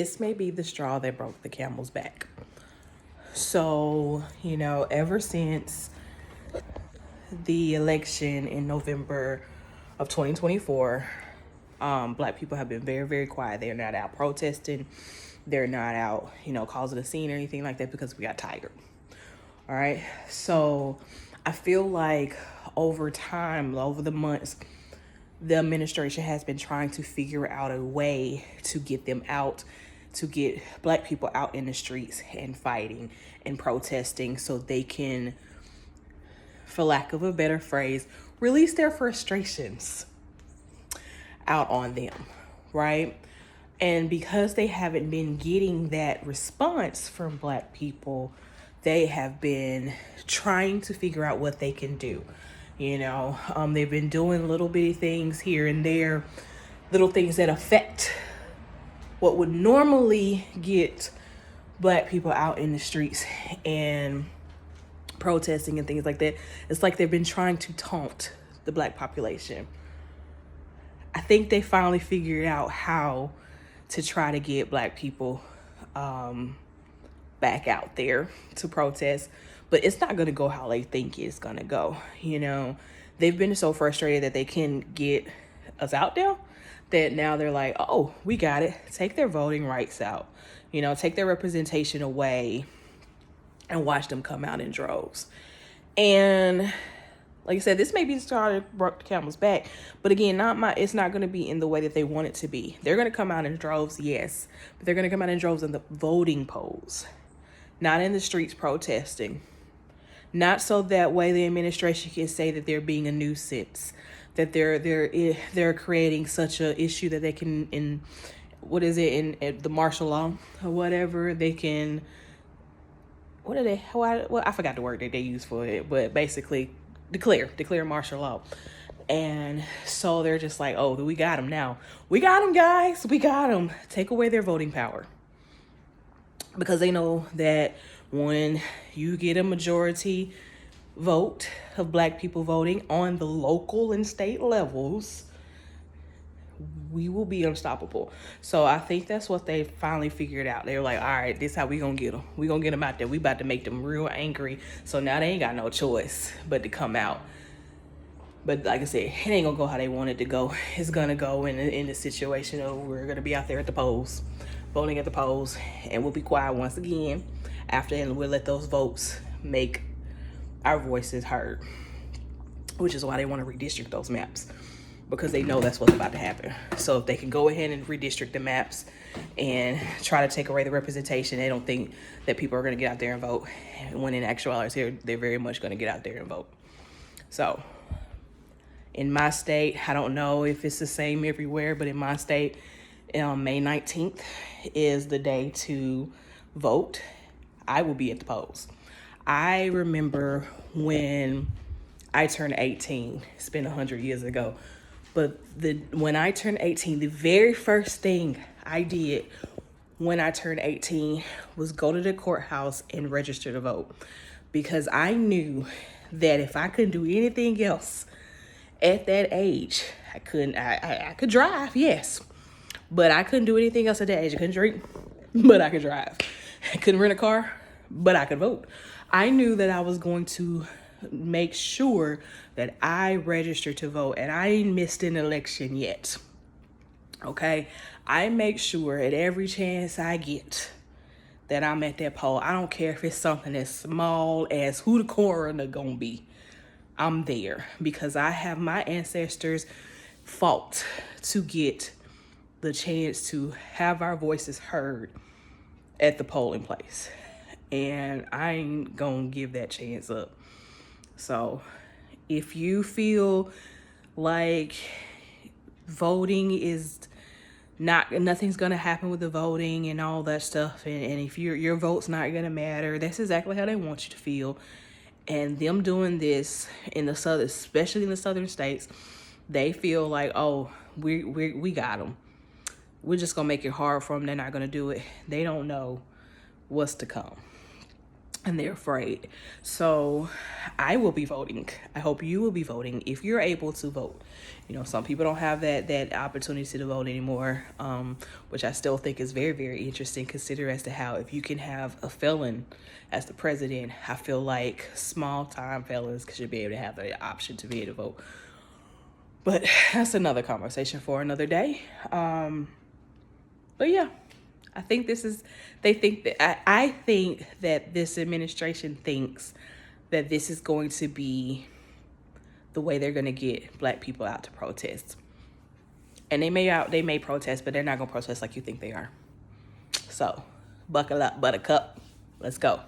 This may be the straw that broke the camel's back. So, ever since the election in November of 2024, Black people have been very, very quiet. They're not out protesting. They're not out, causing a scene or anything like that because we got tired. All right. So I feel like over time, over the months, the administration has been trying to figure out a way to get them out, to get Black people out in the streets and fighting and protesting so they can, for lack of a better phrase, release their frustrations out on them, right? And because they haven't been getting that response from Black people, they have been trying to figure out what they can do. They've been doing little bitty things here and there, little things that affect what would normally get Black people out in the streets and protesting and things like that. It's like they've been trying to taunt the Black population. I think they finally figured out how to try to get Black people back out there to protest, but it's not going to go how they think it's going to go. They've been so frustrated that they can get us out there that now they're like, oh, we got it. Take their voting rights out, take their representation away and watch them come out in droves. And like I said, this may be the straw that broke the camel's back, but again, it's not going to be in the way that they want it to be. They're going to come out in droves, yes, but they're going to come out in droves in the voting polls, not in the streets protesting. Not so that way the administration can say that they're being a nuisance, that they're creating such a issue that they can, in the martial law or whatever, they can, I forgot the word that they use for it, but basically declare martial law. And so they're just like, oh, we got them now. We got them, guys. We got them. Take away their voting power. Because they know that when you get a majority vote of Black people voting on the local and state levels, we will be unstoppable. So I think that's what they finally figured out. They were like, all right, this is how we gonna get them. We gonna get them out there. We about to make them real angry. So now they ain't got no choice but to come out. But like I said, it ain't gonna go how they want it to go. It's gonna go in the situation of we're gonna be out there at the polls, voting at the polls, and we'll be quiet once again after, and we'll let those votes make our voices heard, which is why they want to redistrict those maps, because they know that's what's about to happen. So if they can go ahead and redistrict the maps and try to take away the representation, they don't think that people are going to get out there and vote, when in actuality they're very much going to get out there and vote. So in my state, I don't know if it's the same everywhere, but in my state, May 19th is the day to vote. I will be at the polls. I remember when I turned 18, it's been 100 years ago, but when I turned 18, the very first thing I did when I turned 18 was go to the courthouse and register to vote, because I knew that if I couldn't do anything else at that age, I could drive, yes, but I couldn't do anything else at that age. I couldn't drink, but I could drive. I couldn't rent a car, but I could vote. I knew that I was going to make sure that I registered to vote, and I ain't missed an election yet. Okay? I make sure at every chance I get that I'm at that poll. I don't care if it's something as small as who the coroner gonna be. I'm there because I have my ancestors fought to get the chance to have our voices heard at the polling place. And I ain't gonna give that chance up. So if you feel like voting is nothing's gonna happen with the voting and all that stuff, and if your vote's not gonna matter, that's exactly how they want you to feel. And them doing this in the southern, especially in the southern states, they feel like, oh, we got them. We're just gonna make it hard for them. They're not gonna do it. They don't know what's to come. and they're afraid. So I will be voting. I hope you will be voting if you're able to vote. You know, some people don't have that opportunity to vote anymore, which I still think is very, very interesting. Consider as to how if you can have a felon as the president, I feel like small time felons should be able to have the option to be able to vote. But that's another conversation for another day. But yeah, I think I think that this administration thinks that this is going to be the way they're going to get black people out to protest. And they may protest, but they're not going to protest like you think they are. So, buckle up, buttercup. Let's go.